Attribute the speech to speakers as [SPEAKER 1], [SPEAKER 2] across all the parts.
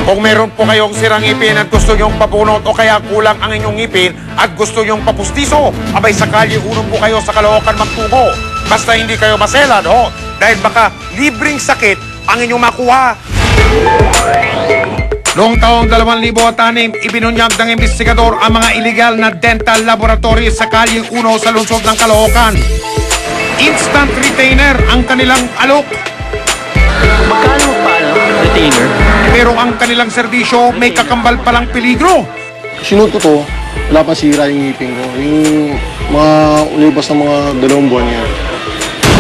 [SPEAKER 1] Kung meron po kayong sirang ngipin at gusto nyong papunot o kaya kulang ang inyong ngipin at gusto nyong papustiso, abay sa Kalye 1 po kayo sa Caloocan magtungo. Basta hindi kayo maselad, ho, dahil baka libreng sakit ang inyong makuha. Noong taong 2006, ibinunyag ng investigador ang mga illegal na dental laboratory sa Kalye 1 sa lungsod ng Caloocan. Instant retainer ang kanilang alok.
[SPEAKER 2] Magkano pa, retainer?
[SPEAKER 1] Pero ang kanilang serbisyo may kakambal palang peligro.
[SPEAKER 3] Sinuot ko to, wala pa sira yung ngipin ko. Yung mga ulibas ng mga 2 buwan yan.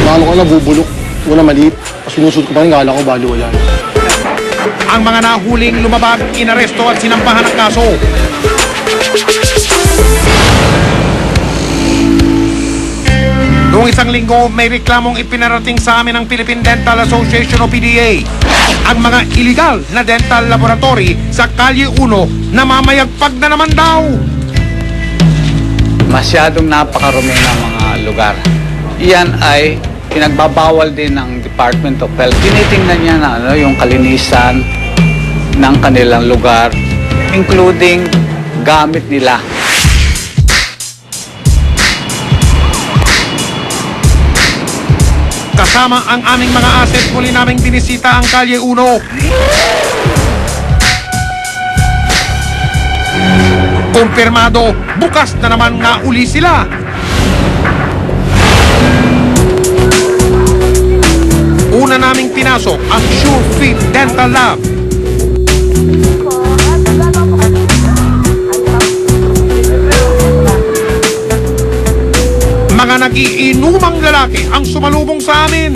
[SPEAKER 3] Nakalo ko na bubulok, una maliit. Sinusot ko pa rin, kala ko bali wala.
[SPEAKER 1] Ang mga nahuling lumabag, inaresto at sinampahan ng kaso. Noong isang linggo, may reklamong ipinarating sa amin ng Philippine Dental Association o PDA. Ang mga illegal na dental laboratory sa Kalye 1 na mamayagpag na naman daw.
[SPEAKER 2] Masyadong napakarumi ng mga lugar. Iyan ay pinagbabawal din ng Department of Health. Tinitingnan niya na yung kalinisan ng kanilang lugar, including gamit nila.
[SPEAKER 1] Kasama ang aming mga asset, muli naming binisita ang Kalye 1. Kumpirmado, bukas na naman nga uli sila. Una naming pinasok ang SureFit Dental Lab. Mga nagiinumang lalaki ang sumalubong sa amin.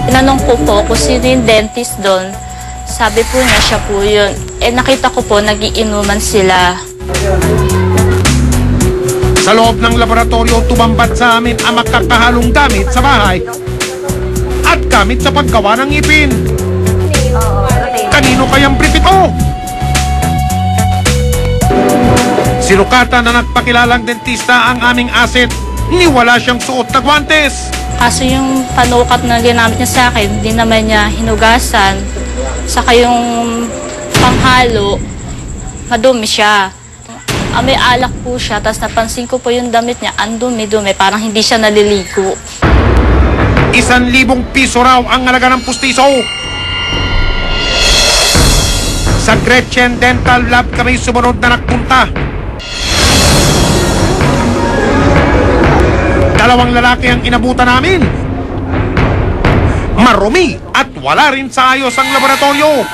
[SPEAKER 4] Tinanong ko po kung sino yung dentist doon. Sabi po niya, siya po yun. Nakita ko po, nagiinuman sila.
[SPEAKER 1] Sa loob ng laboratorio, tumambad sa amin ang makakahalong gamit sa bahay at gamit sa paggawa ng ngipin. Kanino kayang brief ito? Sinukatan na nagpakilalang dentista ang aming asset, ni wala siyang suot na guwantes.
[SPEAKER 4] Kaso yung panukat na ginamit niya sa akin, hindi naman niya hinugasan. Saka yung panghalo, madumi siya. May alak po siya, tapos napansin ko po yung damit niya, ang dumi-dumi, parang hindi siya naliligo.
[SPEAKER 1] 1,000 piso raw ang halaga ng pustiso. Sa Gretchen Dental Lab kami sumunod na nagpunta. 2 lalaki ang inabutan namin. Marumi at wala rin sa ayos ang laboratorio.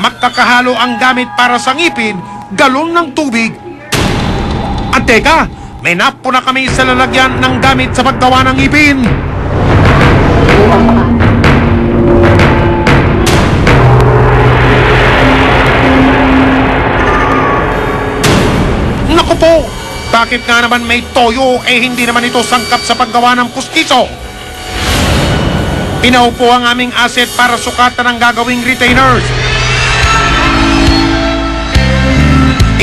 [SPEAKER 1] Magkakahalo ang gamit para sa ngipin, galon ng tubig. At teka, may napo na kami sa lalagyan ng gamit sa paggawa ng ngipin. Naku po! Bakit nga naman may toyo hindi naman ito sangkap sa paggawa ng pustiso? Pinaupo ang aming asset para sukatan ang gagawing retainers.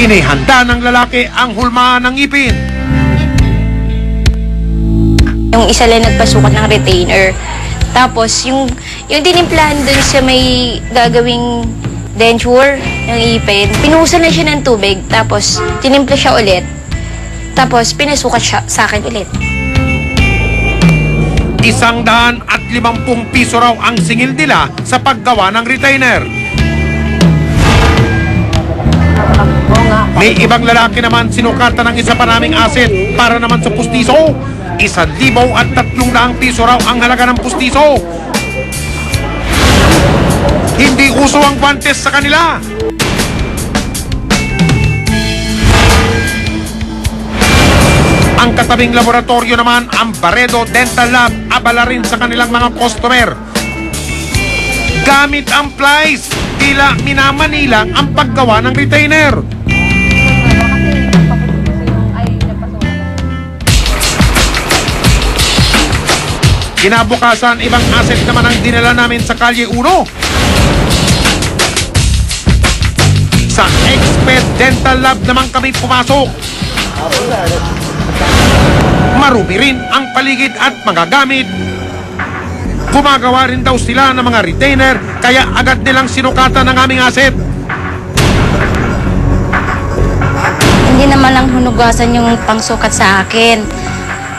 [SPEAKER 1] Inihanda ng lalaki ang hulmaan ng ngipin.
[SPEAKER 5] Yung isa lang nagpasukat ng retainer. Tapos, yung tinimplahan dun sa may gagawing denture, yung ipin, pinuhusan na siya ng tubig. Tapos, tinimpla siya ulit. Tapos, pinasukat siya sa akin ulit.
[SPEAKER 1] 150 piso raw ang singil nila sa paggawa ng retainer. May ibang lalaki naman sinukatan ng isa pa naming asset para naman sa pustiso. 1,300 piso raw ang halaga ng pustiso. Hindi uso ang guantes sa kanila. Ang katabing laboratorio naman, ang Baredo Dental Lab, abala rin sa kanilang mga customer. Gamit ang plies, tila minamanilang ang paggawa ng retainer. Kinabukasan, ibang asset naman ang dinala namin sa Kalye 1. Sa Expert Dental Lab naman kami pumasok. Marumi rin ang paligid at mga gamit. Gumagawa rin daw sila ng mga retainer kaya agad nilang sinukatan ng aming asset.
[SPEAKER 4] Hindi naman lang hunugasan yung pangsukat sa akin.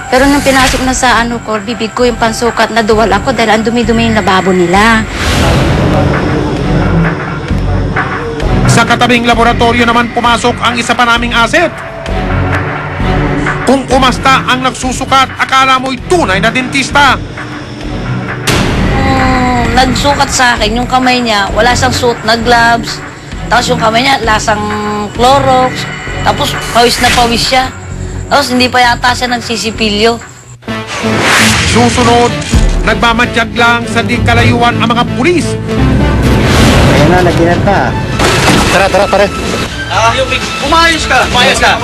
[SPEAKER 4] Pero nung pinasok na sa bibig ko yung pangsukat, naduwal ako dahil ang dumi-dumi yung lababo nila.
[SPEAKER 1] Sa katabing laboratorio naman pumasok ang isa pa naming asset. Kung umasta ang nagsusukat, akala mo'y tunay na dentista.
[SPEAKER 6] Nagsukat sa akin, yung kamay niya, wala siyang suit na gloves. Tapos yung kamay niya, lasang Clorox. Tapos pawis na pawis siya. Tapos hindi pa yata siya nagsisipilyo.
[SPEAKER 1] Susunod, nagmamadyag lang sa di kalayuan ang mga pulis.
[SPEAKER 7] Ayan na, naginat na.
[SPEAKER 3] Tara, pare.
[SPEAKER 2] Umayos ka! Umayos ka!